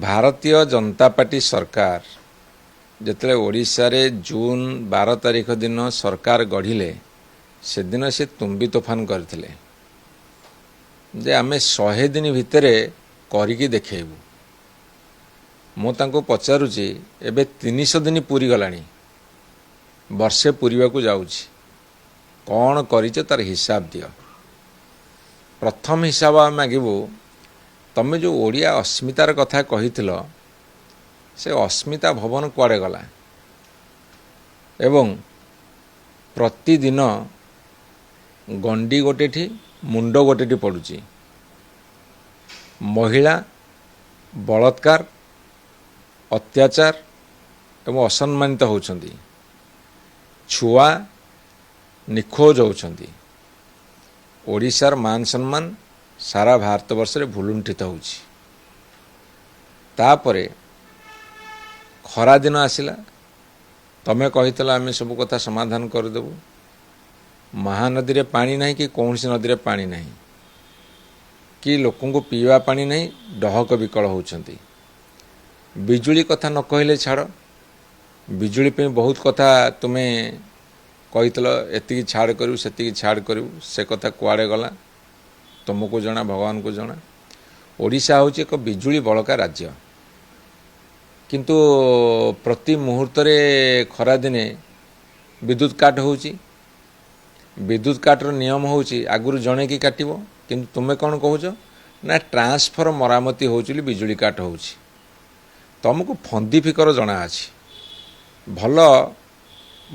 Bharatiya Janata party सरकार जिते ओडिशा रे जून 12 तारिख दिन सरकार गढ़िले से दिन से तुम्बी तोफान करथिले जे आमे 100 दिन भितर करिकी देखेबू। मु तांको पचारुची एबे 300 दिन पूरी गलानी, वर्षे पूरीबा को जाउची, कौन करिछ तार हिसाब दियो। प्रथम हिसाब मागिबू, तमे जो ओडिया अस्मितार कथा कहिथिल से अस्मिता भवन कुआडे गला एवं प्रतिदिन गंडी गोटेठी मुंड गोटेठी पड़ुची। महिला बलात्कार अत्याचार एवं असम्मानित होउछंती, छुआ निखोज होउछंती। ओडिशार मान सम्मान सारा भारत वर्ष रे भुलुंठित होउछि। तापरे खरा दिन आसिला, तमे कहितला आमे सब कथा समाधान कर देबू। महानदी रे पानी नहीं कि कौनसी नदी रे पानी नहीं कि लोकों को पीवा पानी नहीं, डहक विकल होउछंती। बिजुली कथा न कहले छाड़, बिजुली पे बहुत कथा तुमे कहितल, एति छाड़ करू सेति छाड़ करू, से कथा कुआडे गला तुमको जना, भगवान को जना। ओडिशा होची एक बिजुली बलका राज्य, किंतु प्रति मुहूर्त रे खरा दिने विद्युत काट होची। विद्युत काटर नियम होची आगुरु जणे की काटिबो, किंतु तुमे कौन कहूछ ना ट्रांसफर मरामती होची बिजुली काट होची। तुमको फंदी फिकर जना अछि, भल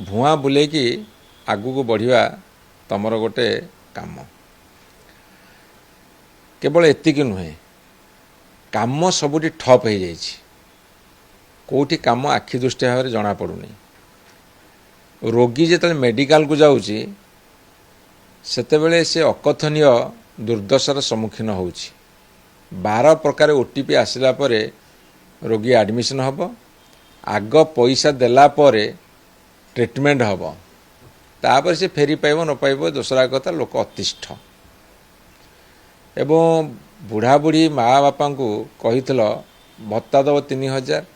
भुआ बुले कि आगु को बढ़िया तमर गोटे काम। केवल एतिकी नुहे, काम सबुठी ठप हो जाइछि, कोठी काम आखि दृष्टि भाव में जना पड़ुनी। रोगी जेतले मेडिकल को जाउछि सेतेबेले से अकथनीय दुर्दशार सम्मुखीन होउछि। 12 प्रकार ओटीपी आसिला परे रोगी एडमिशन हब, आग पैसा देला परे ट्रीटमेंट हब, तापर से फेरी पाइब न पाइब दोसरा कथा, लोक अतिष्ठ। एवं बुढ़ा बुढ़ी माँ बापा को कहितल भत्ता दब 3000,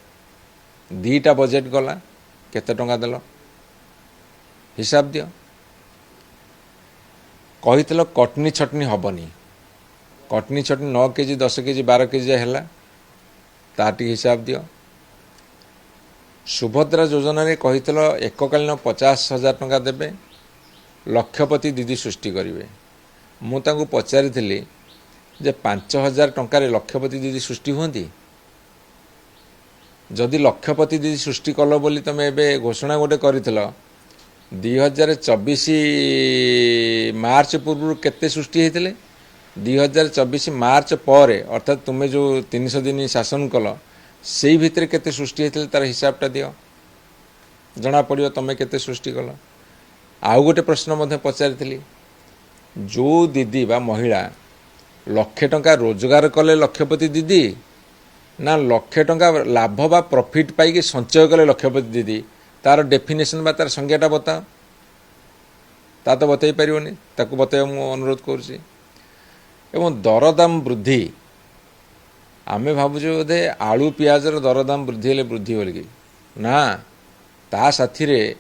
2टा बजेट गला, केते टंका देल हिसाब दियो। कहितल कटनी छटनी हबनी, कटनी छटनी 9 केजी 10 केजी 12 केजी हैला, ताटी हिसाब दियो। सुभद्रा योजना रे कहितल एककालीन 50,000 टंका देबे, लक्षपति दीदी सृष्टि करिवे। मु तांको पचारिथिली जे 5,000 टंका रे लक्षपति दीदी सृष्टि होंती? जदि लक्षपति दीदी सृष्टि कल बोली तमे एबे घोषणा गोटे करिथिल, 2024 मार्च पूर्व केते सृष्टि हेतिले? 2024 मार्च परे, अर्थात तुमे जो 300 दिन शासन कल सेई भितरे केते सृष्टि हेतिले तार हिसाबटा दियो, जना पड़ियो तमे केते सृष्टि कल। आउ गोटे प्रश्न मध्य पचारिथिली, जो दीदी बा महिला 1,00,000 टंका रोजगार कले लक्षपति दीदी, ना 1,00,000 टंका लाभ बा प्रॉफिट पाई संचय कले लक्षपति दीदी, तार डेफिनेशन बा तार संज्ञाटा बता। ता तो बतई पारिबनी, ताको बतय मु अनुरोध करुछि। एवं दरदाम वृद्धि, आमे भाबुछु बोधे आलू पियाजर दरदाम वृद्धि हेले वृद्धि बोलिकी, ना ता साथी रे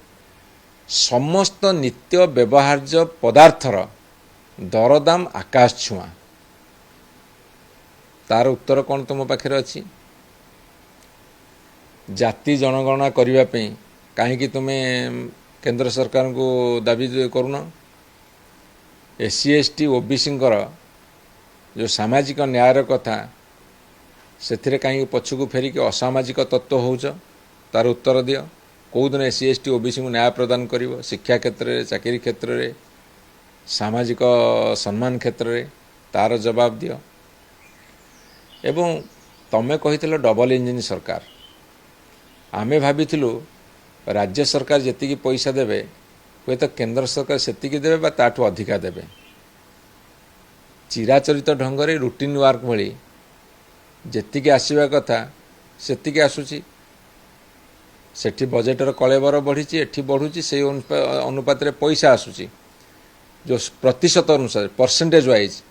समस्त नित्य व्यवहार्य पदार्थर दरदाम आकाश छुआ। तार उत्तर कौन तुम पाखे अच्छी? जाति जनगणना करने कहीं तुम्हें केंद्र सरकार को दाबी करुन? एससी एसटी ओबीसी जो सामाजिक न्यायर कथा से कहीं पछकू फेरिक असामाजिक तत्व होउछ, तार उत्तर दियो। कौ दिन एससी एसटी ओबीसी को न्याय प्रदान करिवो? शिक्षा क्षेत्र में, चाकरी क्षेत्र में, सामाजिक सम्मान क्षेत्र में, तार जवाब दियो। एवं तमे कहिथिलो डबल इंजिन सरकार, आमे भाबिथिलु राज्य सरकार जेतिकी पैसा देबे हुए तो केंद्र सरकार सेतिकी देबे बा ताठू अधिका देबे। चिराचरित ढंग रे रूटीन वर्क भली जेतिकी आसीबा कथा सेतिकी आसुची। सेठी बजेटर कलेबर बढ़ी, एठी बढ़ुची, से अनुपात रे पैसा आसुची। जो प्रतिशत अनुसार परसेंटेज वाइज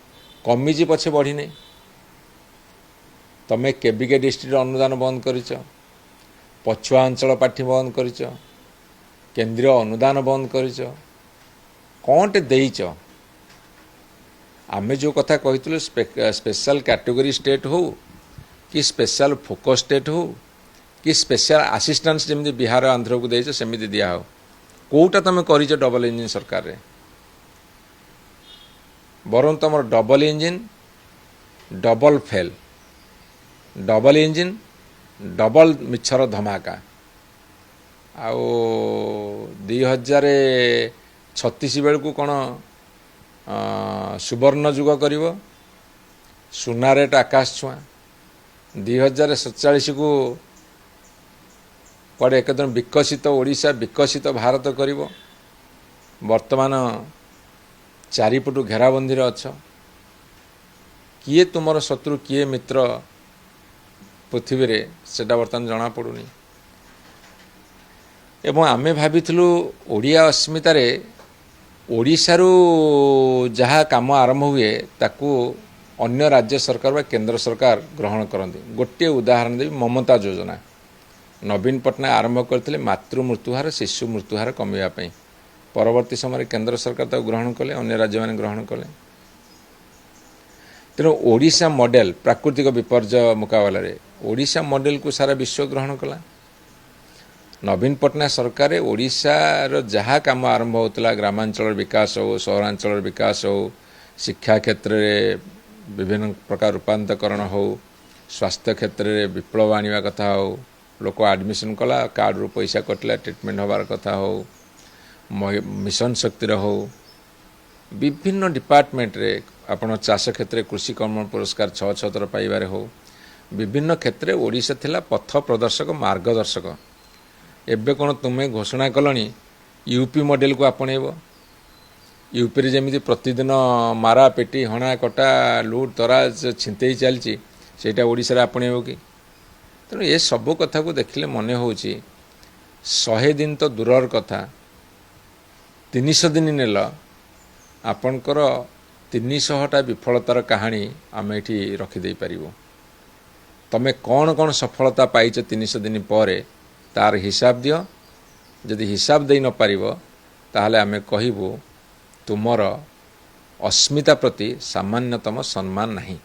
कमिजी पछे बढ़ी नहीं। ତମେ କେବିକେ ଡିଷ୍ଟ୍ରିକ୍ଟର ଅନୁଦାନ ବନ୍ଦ କରିଛ, ପଛୁଆ ଅଞ୍ଚଳ ପାଣ୍ଠି ବନ୍ଦ କରିଛ, କେନ୍ଦ୍ରୀୟ ଅନୁଦାନ ବନ୍ଦ କରିଛ, କ'ଣଟେ ଦେଇଛ? ଆମେ ଯେଉଁ କଥା କହିଥିଲୁ ସ୍ପେଶାଲ କ୍ୟାଟେଗୋରୀ ଷ୍ଟେଟ୍ ହେଉ କି ସ୍ପେଶାଲ ଫୋକସ୍ ଷ୍ଟେଟ୍ ହେଉ କି ସ୍ପେଶାଲ ଆସିଷ୍ଟାନ୍ସ ଯେମିତି ବିହାର ଆନ୍ଧ୍ରକୁ ଦେଇଛ ସେମିତି ଦିଆହେଉ। କେଉଁଟା ତୁମେ କରିଛ ଡବଲ ଇଞ୍ଜିନ୍ ସରକାରରେ? ବରଂ ତୁମର double engine double fail, double engine double ମିଛର ଧମାକା। ଆଉ 2036 ବେଳକୁ କ'ଣ ସୁବର୍ଣ୍ଣ ଯୁଗ କରିବ, ସୁନା ରେଟ୍ ଆକାଶ ଛୁଆଁ। 2047କୁ କୁଆଡ଼େ ଏକଦମ ବିକଶିତ ଓଡ଼ିଶା, ବିକଶିତ ଭାରତ କରିବ। ବର୍ତ୍ତମାନ ଚାରିପଟୁ ଘେରାବନ୍ଦିରେ ଅଛ। କିଏ ତୁମର ଶତ୍ରୁ କିଏ ମିତ୍ର ପୃଥିବୀରେ ସେଟା ବର୍ତ୍ତମାନ ଜଣାପଡ଼ୁନି। ଏବଂ ଆମେ ଭାବିଥିଲୁ ଓଡ଼ିଆ ଅସ୍ମିତାରେ ଓଡ଼ିଶାରୁ ଯାହା କାମ ଆରମ୍ଭ ହୁଏ ତାକୁ ଅନ୍ୟ ରାଜ୍ୟ ସରକାର ବା କେନ୍ଦ୍ର ସରକାର ଗ୍ରହଣ କରନ୍ତି। ଗୋଟିଏ ଉଦାହରଣ ଦେବି, ମମତା ଯୋଜନା। ନବୀନ ପଟ୍ଟନାୟକ ଆରମ୍ଭ କରିଥିଲେ ମାତୃ ମୃତ୍ୟୁହାର, ଶିଶୁ ମୃତ୍ୟୁହାର କମିବା ପାଇଁ। ପରବର୍ତ୍ତୀ ସମୟରେ କେନ୍ଦ୍ର ସରକାର ତାକୁ ଗ୍ରହଣ କଲେ, ଅନ୍ୟ ରାଜ୍ୟମାନେ ଗ୍ରହଣ କଲେ। ତେଣୁ ଓଡ଼ିଶା ମଡ଼େଲ ପ୍ରାକୃତିକ ବିପର୍ଯ୍ୟୟ ମୁକାବିଲାରେ ଓଡ଼ିଶା ମଡ଼େଲକୁ ସାରା ବିଶ୍ୱ ଗ୍ରହଣ କଲା। ନବୀନ ପଟ୍ଟନାୟକ ସରକାରରେ ଓଡ଼ିଶାର ଯାହା କାମ ଆରମ୍ଭ ହେଉଥିଲା, ଗ୍ରାମାଞ୍ଚଳର ବିକାଶ ହେଉ, ସହରାଞ୍ଚଳର ବିକାଶ ହେଉ, ଶିକ୍ଷା କ୍ଷେତ୍ରରେ ବିଭିନ୍ନ ପ୍ରକାର ରୂପାନ୍ତରୀକରଣ ହେଉ, ସ୍ୱାସ୍ଥ୍ୟ କ୍ଷେତ୍ରରେ ବିପ୍ଳବ ଆଣିବା କଥା ହେଉ, ଲୋକ ଆଡ଼ମିସନ୍ କଲା, କାର୍ଡ଼ରୁ ପଇସା କଟିଲା, ଟ୍ରିଟମେଣ୍ଟ ହେବାର କଥା ହେଉ, ମିଶନ ଶକ୍ତିର ହେଉ, ବିଭିନ୍ନ ଡିପାର୍ଟମେଣ୍ଟରେ ଆପଣ ଚାଷ କ୍ଷେତ୍ରରେ କୃଷି କର୍ମ ପୁରସ୍କାର 6 ଥର ପାଇବାରେ ହେଉ, ବିଭିନ୍ନ କ୍ଷେତ୍ରରେ ଓଡ଼ିଶା ଥିଲା ପଥ ପ୍ରଦର୍ଶକ, ମାର୍ଗଦର୍ଶକ। ଏବେ କ'ଣ ତୁମେ ଘୋଷଣା କଲଣି ୟୁପି ମଡ଼େଲକୁ ଆପଣେଇବ? ୟୁପିରେ ଯେମିତି ପ୍ରତିଦିନ ମାରା ପେଟି ହଣା କଟା ଲୁଟ୍ ତରାଜ ଛିନ୍ତେଇ ଚାଲିଛି, ସେଇଟା ଓଡ଼ିଶାରେ ଆପଣେଇବ କି? ତେଣୁ ଏସବୁ କଥାକୁ ଦେଖିଲେ ମନେ ହେଉଛି 100 ଦିନ ତ ଦୂରର କଥା, 300 ଦିନ ନେଲ, ଆପଣଙ୍କର 300ଟା ବିଫଳତାର କାହାଣୀ ଆମେ ଏଠି ରଖିଦେଇପାରିବୁ। ତମେ କ'ଣ କ'ଣ ସଫଳତା ପାଇଛ 300 ଦିନ ପରେ ତାର ହିସାବ ଦିଅ। ଯଦି ହିସାବ ଦେଇ ନପାରିବ ତାହେଲେ ଆମେ କହିବୁ ତୁମର ଅସ୍ମିତା ପ୍ରତି ସାମାନ୍ୟତମ ସମ୍ମାନ ନାହିଁ।